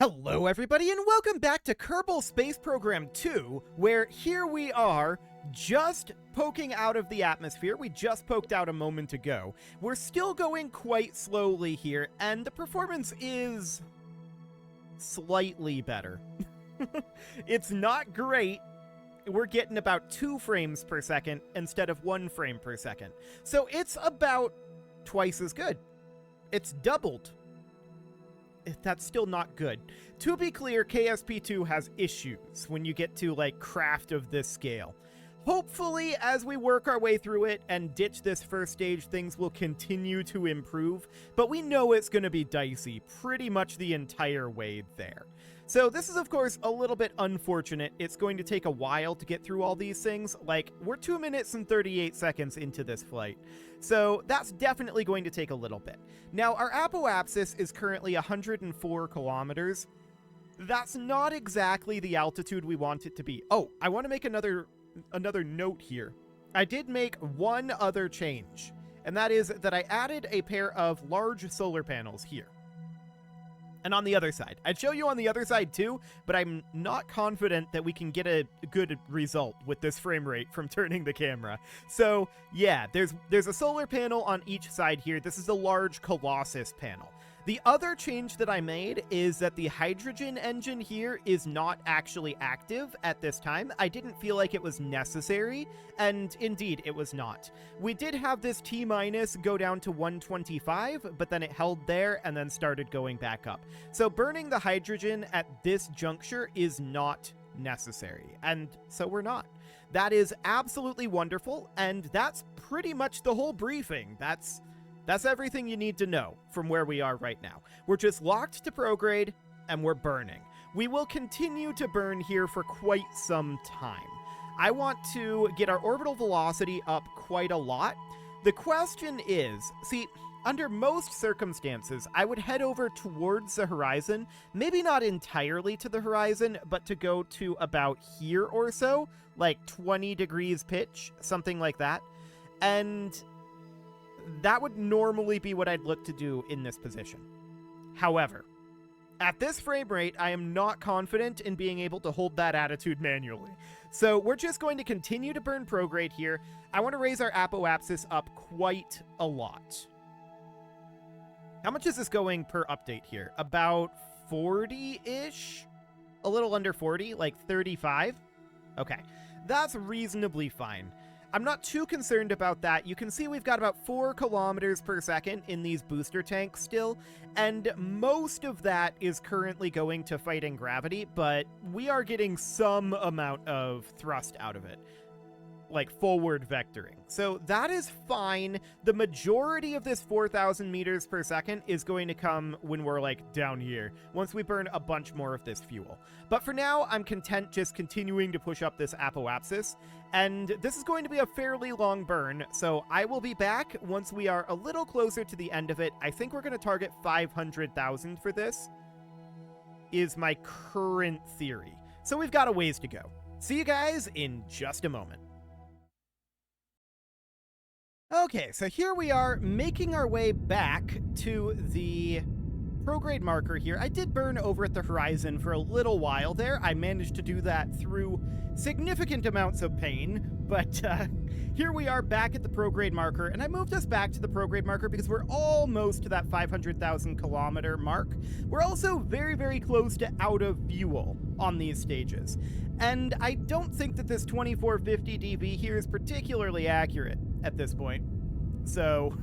Hello everybody and welcome back to Kerbal Space Program 2, where here we are, just poking out of the atmosphere. We just poked out a moment ago. We're still going quite slowly here, and the performance is slightly better. It's not great. We're getting about 2 frames per second instead of 1 frame per second. So it's about twice as good. It's doubled. That's still not good. To be clear, KSP2 has issues when you get to, like, craft of this scale. Hopefully, as we work our way through it and ditch this first stage, things will continue to improve, but we know it's going to be dicey pretty much the entire way there. So this is, of course, a little bit unfortunate. It's going to take a while to get through all these things. Like, we're 2 minutes and 38 seconds into this flight. So that's definitely going to take a little bit. Now, our apoapsis is currently 104 kilometers. That's not exactly the altitude we want it to be. Oh, I want to make another note here. I did make one other change, and that is that I added a pair of large solar panels here. And on the other side. I'd show you on the other side too, but I'm not confident that we can get a good result with this frame rate from turning the camera. So yeah, there's a solar panel on each side here. This is a large Colossus panel. The other change that I made is that the hydrogen engine here is not actually active at this time. I didn't feel like it was necessary, and indeed it was not. We did have this T- go down to 125, but then it held there and then started going back up. So burning the hydrogen at this juncture is not necessary, and so we're not. That is absolutely wonderful, and that's pretty much the whole briefing. That's everything you need to know from where we are right now. We're just locked to prograde, and we're burning. We will continue to burn here for quite some time. I want to get our orbital velocity up quite a lot. The question is, see, under most circumstances, I would head over towards the horizon, maybe not entirely to the horizon, but to go to about here or so, like 20 degrees pitch, something like that. And that would normally be what I'd look to do in this position. However, at this frame rate, I am not confident in being able to hold that attitude manually. So we're just going to continue to burn prograde here. I want to raise our apoapsis up quite a lot. How much is this going per update here? About 40-ish? A little under 40, like 35? Okay, that's reasonably fine. I'm not too concerned about that. You can see we've got about 4 kilometers per second in these booster tanks still, and most of that is currently going to fighting gravity, but we are getting some amount of thrust out of it, like forward vectoring. So that is fine. The majority of this 4,000 meters per second is going to come when we're like down here, once we burn a bunch more of this fuel. But for now, I'm content just continuing to push up this apoapsis, and this is going to be a fairly long burn, so I will be back once we are a little closer to the end of it. I think we're going to target 500,000 for this, is my current theory. So we've got a ways to go. See you guys in just a moment. Okay, so here we are making our way back to the prograde marker here. I did burn over at the horizon for a little while there. I managed to do that through significant amounts of pain, but here we are back at the prograde marker, and I moved us back to the prograde marker because we're almost to that 500,000 kilometer mark. We're also very, very close to out of fuel on these stages, and I don't think that this 2450 dB here is particularly accurate at this point. So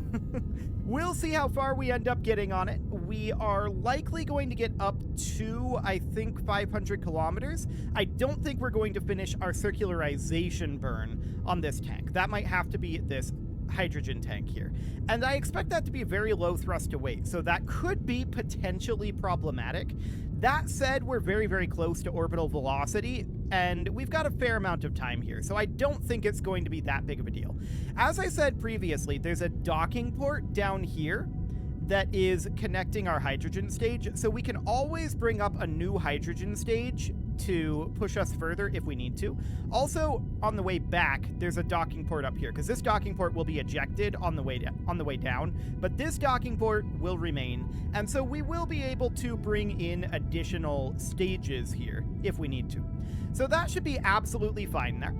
we'll see how far we end up getting on it. We are likely going to get up to, I think, 500 kilometers. I don't think we're going to finish our circularization burn on this tank. That might have to be this hydrogen tank here. And I expect that to be very low thrust to weight, so that could be potentially problematic. That said, we're very, very close to orbital velocity, and we've got a fair amount of time here, so I don't think it's going to be that big of a deal. As I said previously, there's a docking port down here that is connecting our hydrogen stage, so we can always bring up a new hydrogen stage to push us further if we need to. Also, on the way back, there's a docking port up here, because this docking port will be ejected on the way down, but this docking port will remain, and so we will be able to bring in additional stages here if we need to. So that should be absolutely fine there.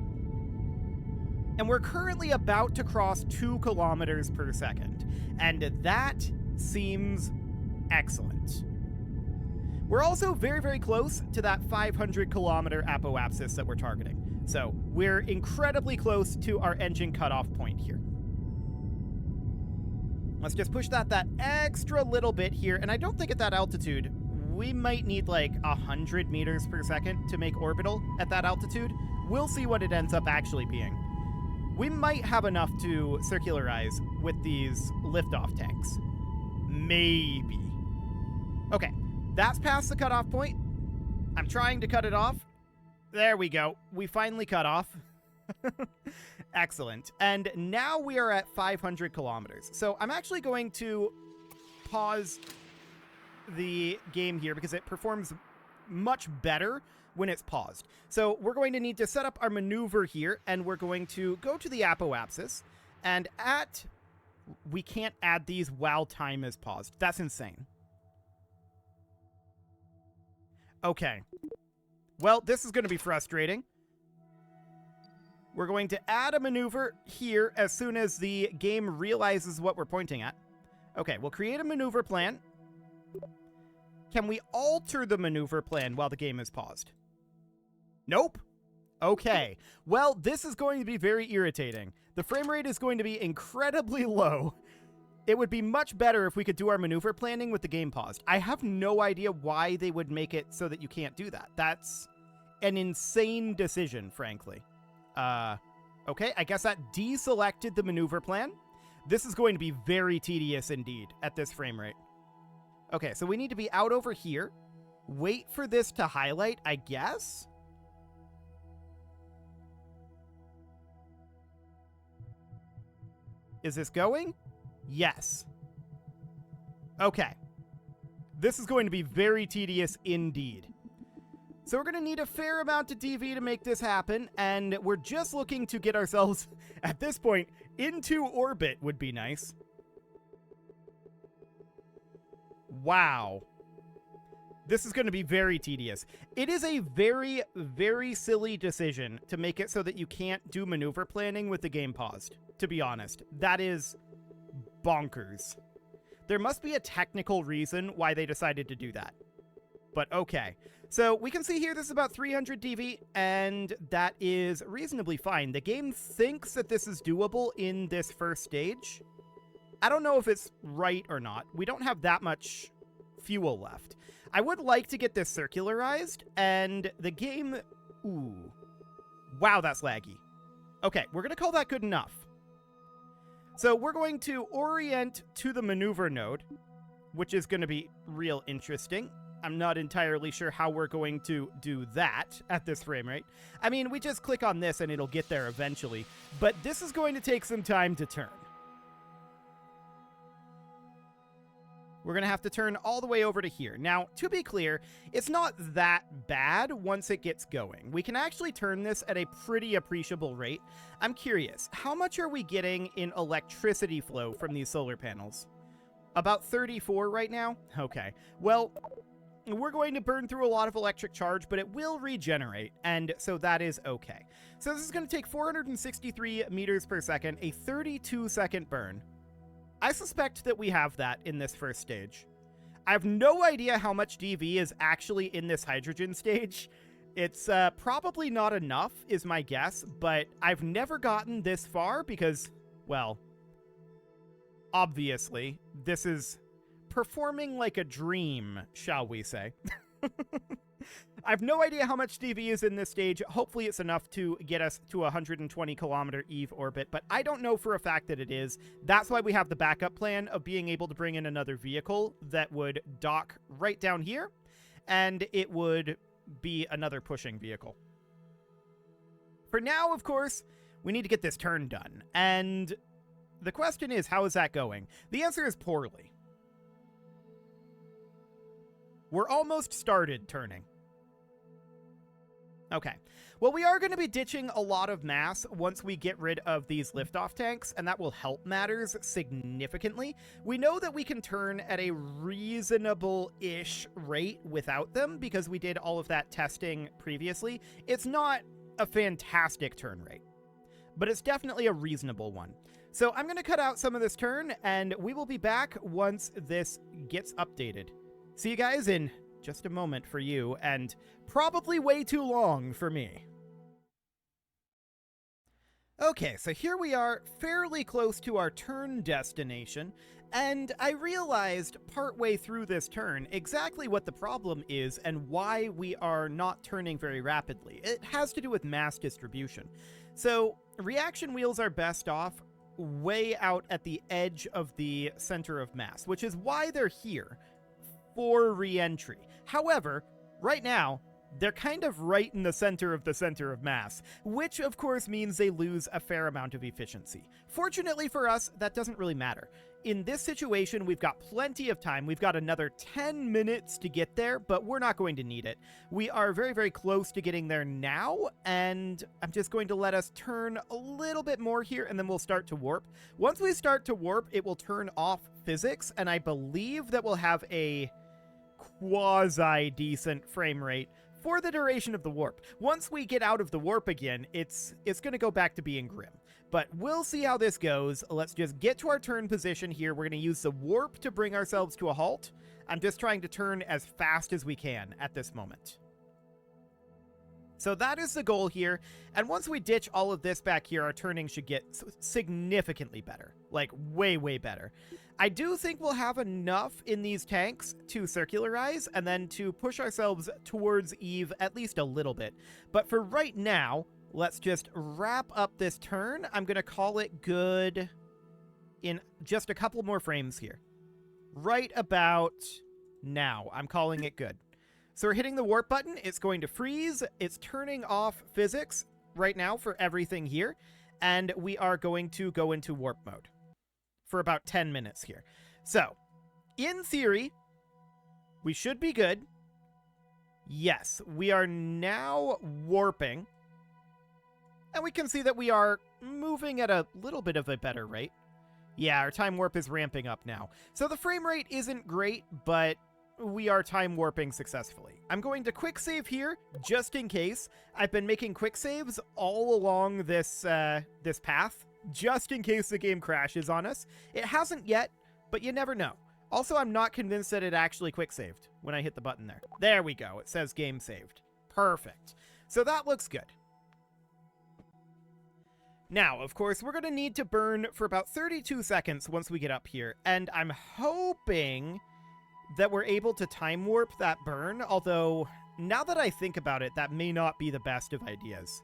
And we're currently about to cross 2 kilometers per second, and that seems excellent. We're also very, very close to that 500 kilometer apoapsis that we're targeting. So we're incredibly close to our engine cutoff point here. Let's just push that extra little bit here. And I don't think at that altitude, we might need like 100 meters per second to make orbital at that altitude. We'll see what it ends up actually being. We might have enough to circularize with these liftoff tanks. Maybe. Okay. That's past the cutoff point. I'm trying to cut it off. There we go. We finally cut off. Excellent. And now we are at 500 kilometers. So I'm actually going to pause the game here because it performs much better when it's paused. So we're going to need to set up our maneuver here, and we're going to go to the apoapsis, and we can't add these while time is paused. That's insane. Okay. Well, this is going to be frustrating. We're going to add a maneuver here as soon as the game realizes what we're pointing at. Okay, we'll create a maneuver plan. Can we alter the maneuver plan while the game is paused? Nope. Okay. Well, this is going to be very irritating. The frame rate is going to be incredibly low. It would be much better if we could do our maneuver planning with the game paused. I have no idea why they would make it so that you can't do that. That's an insane decision, frankly. Okay, I guess that deselected the maneuver plan. This is going to be very tedious indeed at this frame rate. Okay, so we need to be out over here. Wait for this to highlight, I guess. Is this going? Yes. Okay. This is going to be very tedious indeed. So we're going to need a fair amount of DV to make this happen, and we're just looking to get ourselves, at this point, into orbit would be nice. Wow. This is going to be very tedious. It is a very, very silly decision to make it so that you can't do maneuver planning with the game paused, to be honest. That is bonkers. There must be a technical reason why they decided to do that. But okay. So we can see here this is about 300 DV, and that is reasonably fine. The game thinks that this is doable in this first stage. I don't know if it's right or not. We don't have that much fuel left. I would like to get this circularized, and the game... Ooh. Wow, that's laggy. Okay, we're going to call that good enough. So we're going to orient to the maneuver node, which is going to be real interesting. I'm not entirely sure how we're going to do that at this frame rate. I mean, we just click on this and it'll get there eventually, but this is going to take some time to turn. We're going to have to turn all the way over to here. Now, to be clear, it's not that bad once it gets going. We can actually turn this at a pretty appreciable rate. I'm curious, how much are we getting in electricity flow from these solar panels? About 34 right now? Okay. Well, we're going to burn through a lot of electric charge, but it will regenerate, and so that is okay. So this is going to take 463 meters per second, a 32-second burn. I suspect that we have that in this first stage. I have no idea how much DV is actually in this hydrogen stage. It's probably not enough, is my guess, but I've never gotten this far because, well, obviously, this is performing like a dream, shall we say. I have no idea how much DV is in this stage. Hopefully it's enough to get us to a 120 kilometer EVE orbit, but I don't know for a fact that it is. That's why we have the backup plan of being able to bring in another vehicle that would dock right down here, and it would be another pushing vehicle. For now, of course, we need to get this turn done, and the question is, how is that going? The answer is poorly. We're almost started turning. Okay. Well, we are going to be ditching a lot of mass once we get rid of these liftoff tanks, and that will help matters significantly. We know that we can turn at a reasonable-ish rate without them because we did all of that testing previously. It's not a fantastic turn rate, but it's definitely a reasonable one. So I'm going to cut out some of this turn, and we will be back once this gets updated. See you guys in just a moment for you, and probably way too long for me. Okay, so here we are, fairly close to our turn destination, and I realized partway through this turn exactly what the problem is and why we are not turning very rapidly. It has to do with mass distribution. So, reaction wheels are best off way out at the edge of the center of mass, which is why they're here for re-entry. However, right now, they're kind of right in the center of mass, which of course means they lose a fair amount of efficiency. Fortunately for us, that doesn't really matter. In this situation, we've got plenty of time. We've got another 10 minutes to get there, but we're not going to need it. We are very, very close to getting there now, and I'm just going to let us turn a little bit more here, and then we'll start to warp. Once we start to warp, it will turn off physics, and I believe that we'll have a quasi-decent frame rate for the duration of the warp. Once we get out of the warp again, it's going to go back to being grim. But we'll see how this goes. Let's just get to our turn position here. We're going to use the warp to bring ourselves to a halt. I'm just trying to turn as fast as we can at this moment. So that is the goal here. And once we ditch all of this back here, our turning should get significantly better. Like, way, way better. I do think we'll have enough in these tanks to circularize and then to push ourselves towards Eve at least a little bit. But for right now, let's just wrap up this turn. I'm going to call it good in just a couple more frames here. Right about now, I'm calling it good. So we're hitting the warp button. It's going to freeze. It's turning off physics right now for everything here. And we are going to go into warp mode for about 10 minutes here. So, in theory, we should be good. Yes, we are now warping. And we can see that we are moving at a little bit of a better rate. Yeah, our time warp is ramping up now. So the frame rate isn't great, but we are time warping successfully. I'm going to quick save here, just in case. I've been making quick saves all along this this path, just in case the game crashes on us. It hasn't yet, but you never know. Also, I'm not convinced that it actually quick saved when I hit the button there. There we go. It says game saved. Perfect. So that looks good. Now, of course, we're going to need to burn for about 32 seconds once we get up here, and I'm hoping that we're able to time warp that burn, although now that I think about it, that may not be the best of ideas.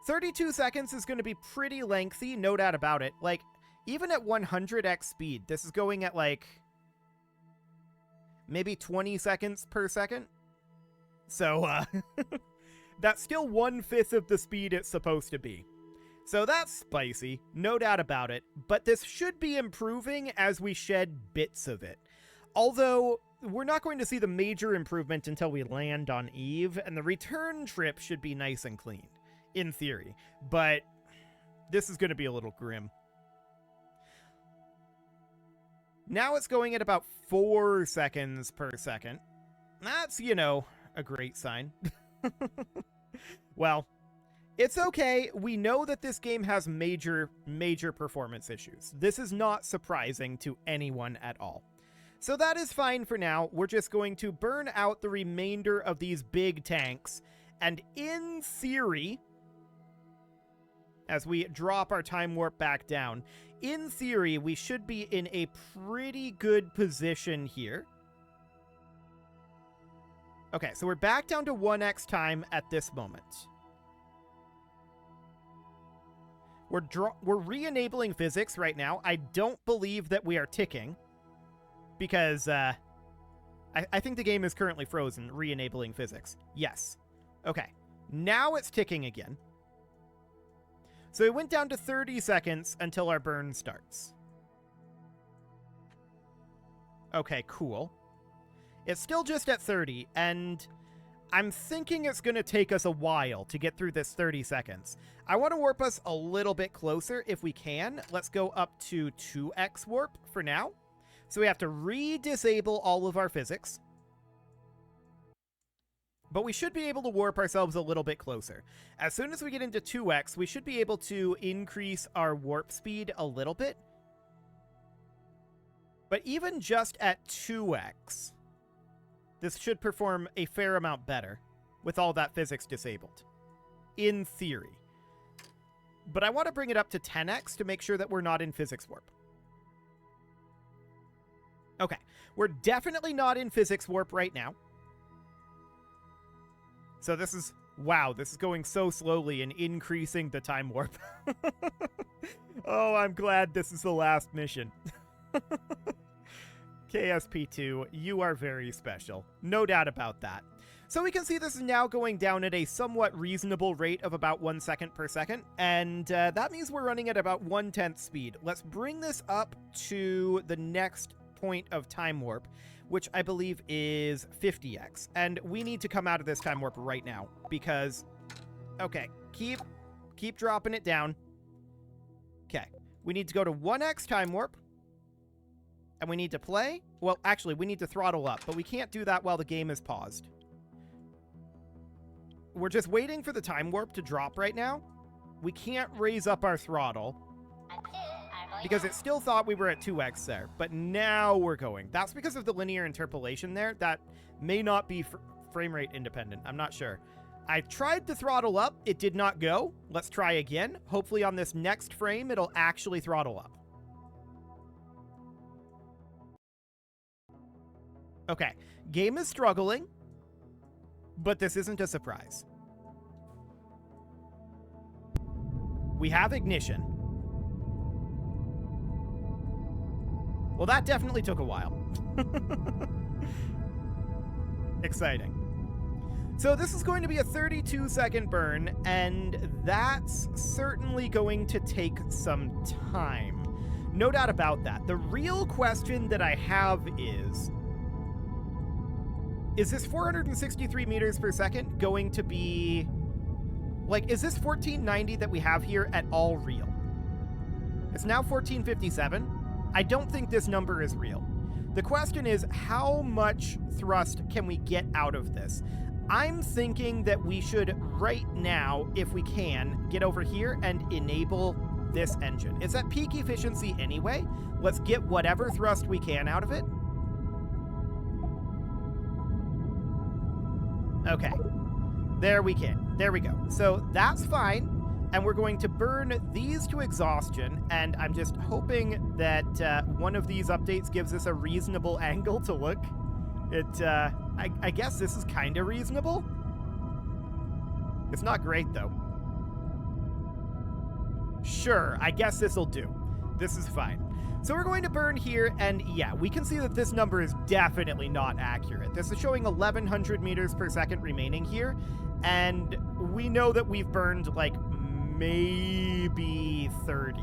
32 seconds is going to be pretty lengthy, no doubt about it. Like, even at 100x speed, this is going at like maybe 20 seconds per second. So, that's still 1/5 of the speed it's supposed to be. So that's spicy, no doubt about it, but this should be improving as we shed bits of it. Although, we're not going to see the major improvement until we land on Eve, and the return trip should be nice and clean, in theory. But this is going to be a little grim. Now it's going at about 4 seconds per second. That's, you know, a great sign. Well, it's okay. We know that this game has major performance issues. This is not surprising to anyone at all. So that is fine for now. We're just going to burn out the remainder of these big tanks. And in theory, as we drop our time warp back down, in theory, we should be in a pretty good position here. Okay, so we're back down to 1x time at this moment. We're re-enabling physics right now. I don't believe that we are ticking, because I think the game is currently frozen, re-enabling physics. Yes. Okay. Now it's ticking again. So it went down to 30 seconds until our burn starts. Okay, cool. It's still just at 30, and I'm thinking it's going to take us a while to get through this 30 seconds. I want to warp us a little bit closer if we can. Let's go up to 2x warp for now. So we have to re-disable all of our physics. But we should be able to warp ourselves a little bit closer. As soon as we get into 2x, we should be able to increase our warp speed a little bit. But even just at 2x, this should perform a fair amount better with all that physics disabled, in theory. But I want to bring it up to 10x to make sure that we're not in physics warp. Okay, we're definitely not in physics warp right now. So this is, wow, this is going so slowly and increasing the time warp. Oh, I'm glad this is the last mission. KSP2, you are very special. No doubt about that. So we can see this is now going down at a somewhat reasonable rate of about 1 second per second, and that means we're running at about 1/10 speed. Let's bring this up to the next point of time warp, which I believe is 50x. And we need to come out of this time warp right now because, okay, keep dropping it down. Okay, we need to go to 1x time warp. And we need to play. Well, actually, we need to throttle up, but we can't do that while the game is paused. We're just waiting for the time warp to drop right now. We can't raise up our throttle because it still thought we were at 2x there, but now we're going. That's because of the linear interpolation there. That may not be frame rate independent. I'm not sure. I tried to throttle up. It did not go. Let's try again. Hopefully on this next frame, it'll actually throttle up. Okay, game is struggling, but this isn't a surprise. We have ignition. Well, that definitely took a while. Exciting. So this is going to be a 32-second burn, and that's certainly going to take some time. No doubt about that. The real question that I have is this 463 meters per second going to be, like, is this 1490 that we have here at all real? It's now 1457. I don't think this number is real. The question is, how much thrust can we get out of this? I'm thinking that we should, right now, if we can, get over here and enable this engine. It's at peak efficiency anyway. Let's get whatever thrust we can out of it. Okay, there we go. So that's fine, and we're going to burn these to exhaustion, and I'm just hoping that one of these updates gives us a reasonable angle to look. I guess this is kind of reasonable. It's not great, though. Sure, I guess this'll do. This is fine. So we're going to burn here, and yeah, we can see that this number is definitely not accurate. This is showing 1100 meters per second remaining here, and we know that we've burned like maybe 30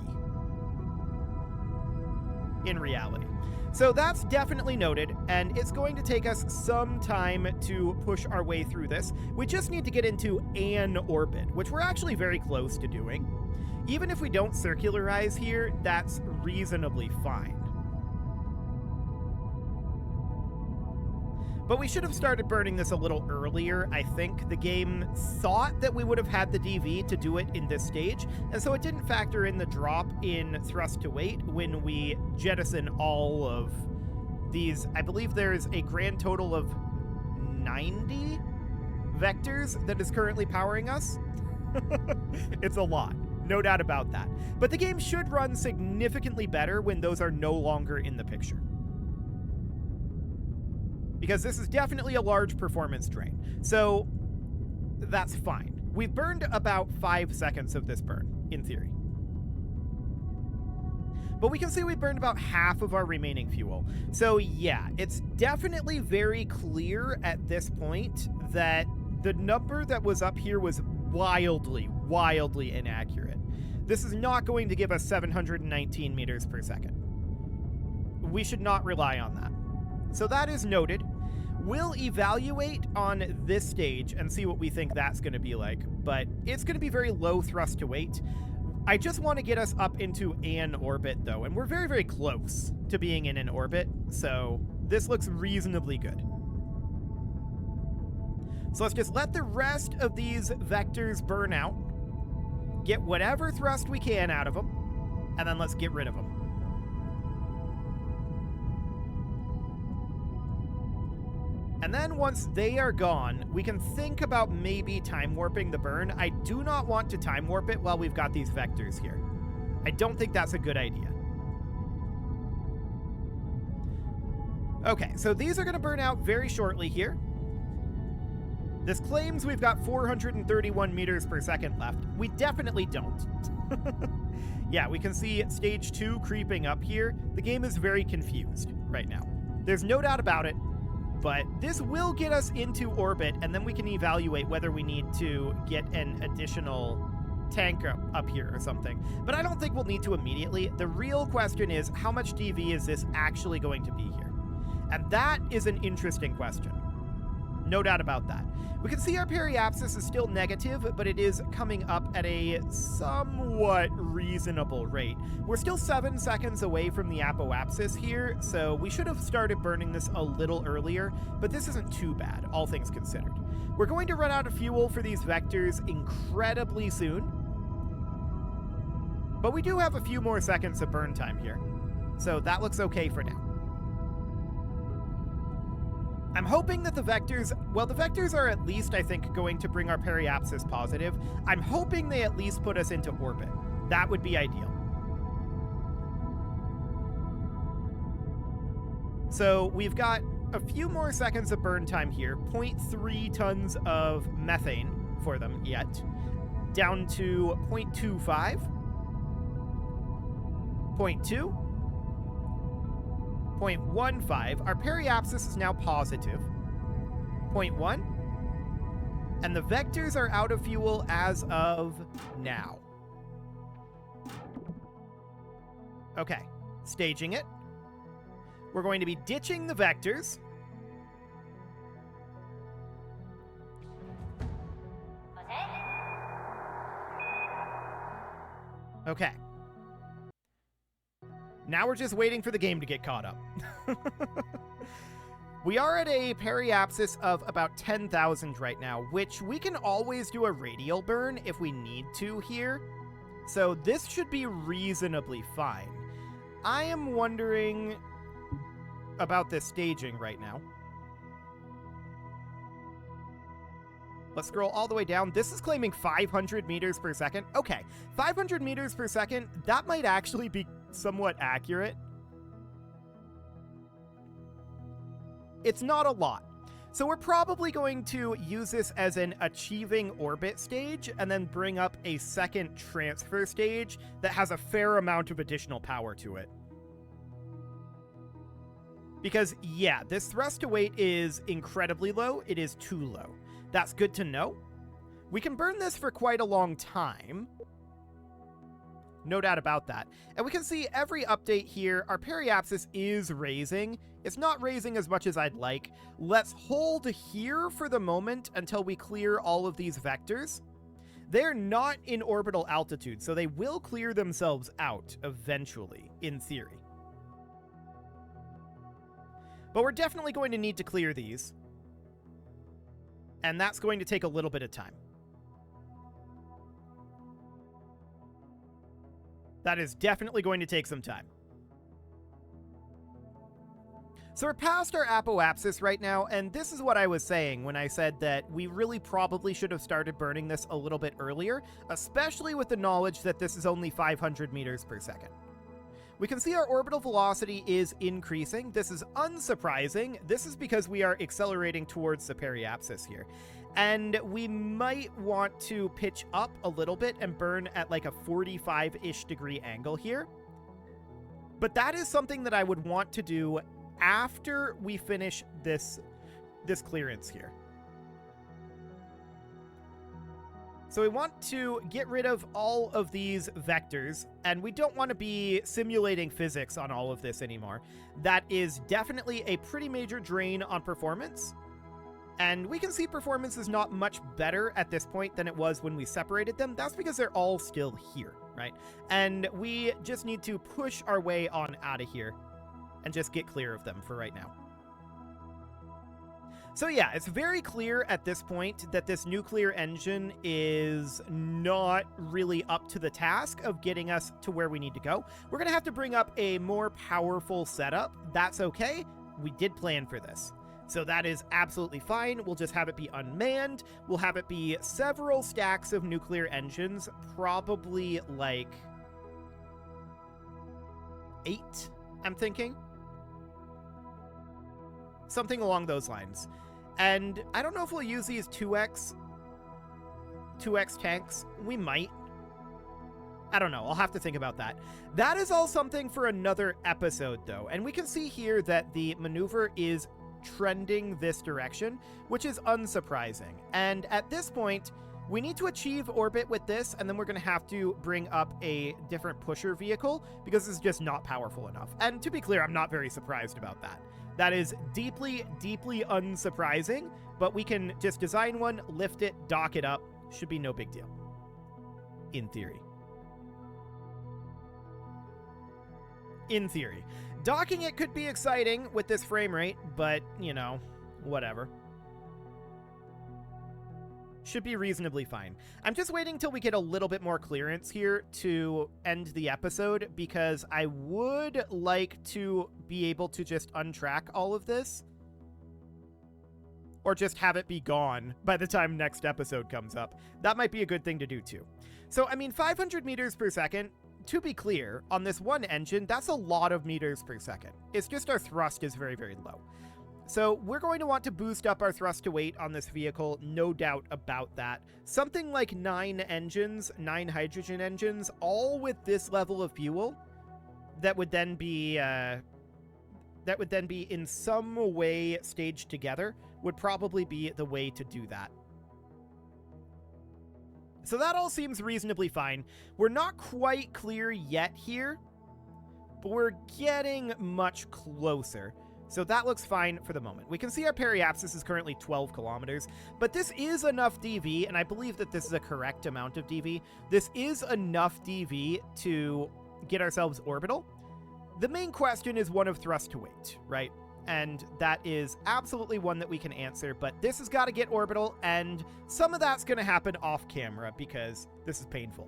in reality. So that's definitely noted, and it's going to take us some time to push our way through this. We just need to get into an orbit, which we're actually very close to doing. Even if we don't circularize here, that's reasonably fine. But we should have started burning this a little earlier. I think the game thought that we would have had the DV to do it in this stage, and so it didn't factor in the drop in thrust to weight when we jettison all of these. I believe there's a grand total of 90 vectors that is currently powering us. It's a lot. No doubt about that. But the game should run significantly better when those are no longer in the picture. Because this is definitely a large performance drain. So that's fine. We've burned about 5 seconds of this burn, in theory. But we can see we burned about half of our remaining fuel. So yeah, it's definitely very clear at this point that the number that was up here was wildly inaccurate. This is not going to give us 719 meters per second. We should not rely on that. So that is noted. We'll evaluate on this stage and see what we think that's going to be like, but it's going to be very low thrust to weight. I just want to get us up into an orbit, though, and we're very, very close to being in an orbit, so this looks reasonably good. So let's just let the rest of these vectors burn out, get whatever thrust we can out of them, and then let's get rid of them. And then once they are gone, we can think about maybe time warping the burn. I do not want to time warp it while we've got these vectors here. I don't think that's a good idea. Okay, so these are going to burn out very shortly here. This claims we've got 431 meters per second left. We definitely don't. Yeah, we can see stage 2 creeping up here. The game is very confused right now. There's no doubt about it. But this will get us into orbit, and then we can evaluate whether we need to get an additional tank up here or something. But I don't think we'll need to immediately. The real question is, how much DV is this actually going to be here? And that is an interesting question. No doubt about that. We can see our periapsis is still negative, but it is coming up at a somewhat reasonable rate. We're still 7 seconds away from the apoapsis here, so we should have started burning this a little earlier, but this isn't too bad, all things considered. We're going to run out of fuel for these vectors incredibly soon, but we do have a few more seconds of burn time here, so that looks okay for now. I'm hoping that the vectors are at least, I think, going to bring our periapsis positive. I'm hoping they at least put us into orbit. That would be ideal. So we've got a few more seconds of burn time here. 0.3 tons of methane for them yet. Down to 0.25. 0.2. 0.15. Our periapsis is now positive. 0.1. And the vectors are out of fuel as of now. Okay, staging it. We're going to be ditching the vectors. Okay. Now we're just waiting for the game to get caught up. We are at a periapsis of about 10,000 right now, which we can always do a radial burn if we need to here. So this should be reasonably fine. I am wondering about this staging right now. Let's scroll all the way down. This is claiming 500 meters per second. Okay, 500 meters per second, that might actually be somewhat accurate. It's not a lot. So we're probably going to use this as an achieving orbit stage and then bring up a second transfer stage that has a fair amount of additional power to it. Because, yeah, this thrust to weight is incredibly low. It is too low. That's good to know. We can burn this for quite a long time. No doubt about that. And we can see every update here, our periapsis is raising. It's not raising as much as I'd like. Let's hold here for the moment until we clear all of these vectors. They're not in orbital altitude, so they will clear themselves out eventually, in theory. But we're definitely going to need to clear these. And that's going to take a little bit of time. That is definitely going to take some time. So we're past our apoapsis right now, and this is what I was saying when I said that we really probably should have started burning this a little bit earlier, especially with the knowledge that this is only 500 meters per second. We can see our orbital velocity is increasing. This is unsurprising. This is because we are accelerating towards the periapsis here. And we might want to pitch up a little bit and burn at like a 45-ish degree angle here. But that is something that I would want to do after we finish this clearance here. So we want to get rid of all of these vectors, and we don't want to be simulating physics on all of this anymore. That is definitely a pretty major drain on performance. And we can see performance is not much better at this point than it was when we separated them. That's because they're all still here, right? And we just need to push our way on out of here and just get clear of them for right now. So yeah, it's very clear at this point that this nuclear engine is not really up to the task of getting us to where we need to go. We're going to have to bring up a more powerful setup. That's okay. We did plan for this. So that is absolutely fine. We'll just have it be unmanned. We'll have it be several stacks of nuclear engines, probably like 8, I'm thinking. Something along those lines. And I don't know if we'll use these 2x tanks. We might. I don't know. I'll have to think about that. That is all something for another episode, though. And we can see here that the maneuver is trending this direction, which is unsurprising. And at this point, we need to achieve orbit with this, and then we're going to have to bring up a different pusher vehicle because it's just not powerful enough. And to be clear, I'm not very surprised about that. That is deeply, deeply unsurprising, but we can just design one, lift it, dock it up. Should be no big deal. In theory. In theory. Docking it could be exciting with this frame rate, but, you know, whatever. Should be reasonably fine. I'm just waiting till we get a little bit more clearance here to end the episode, because I would like to be able to just untrack all of this. Or just have it be gone by the time next episode comes up. That might be a good thing to do too. So, I mean, 500 meters per second, to be clear, on this one engine, that's a lot of meters per second. It's just our thrust is very, very low. So we're going to want to boost up our thrust to weight on this vehicle, no doubt about that. Something like 9 engines, 9 hydrogen engines, all with this level of fuel, that would then be in some way staged together, would probably be the way to do that. So that all seems reasonably fine. We're not quite clear yet here, but we're getting much closer. So that looks fine for the moment. We can see our periapsis is currently 12 kilometers, but this is enough DV, and I believe that this is a correct amount of DV. This is enough DV to get ourselves orbital. The main question is one of thrust to weight, right? And that is absolutely one that we can answer, but this has got to get orbital, and some of that's going to happen off camera because this is painful.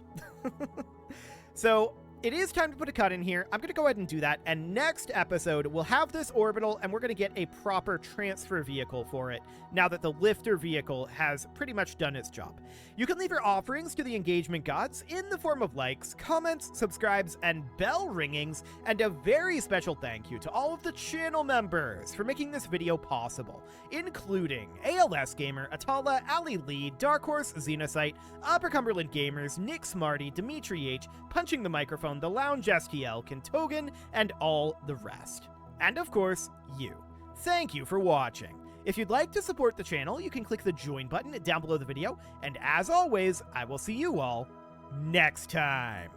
So it is time to put a cut in here. I'm going to go ahead and do that, and next episode, we'll have this orbital, and we're going to get a proper transfer vehicle for it, now that the lifter vehicle has pretty much done its job. You can leave your offerings to the engagement gods in the form of likes, comments, subscribes, and bell ringings, and a very special thank you to all of the channel members for making this video possible, including ALS Gamer, Atala, Ali Lee, Dark Horse, Xenocyte, Upper Cumberland Gamers, Nick Smarty, Dimitri H, Punching the Microphone, The Lounge STL, Kentogan, and all the rest. And of course, you. Thank you for watching. If you'd like to support the channel, you can click the join button down below the video, and as always, I will see you all next time.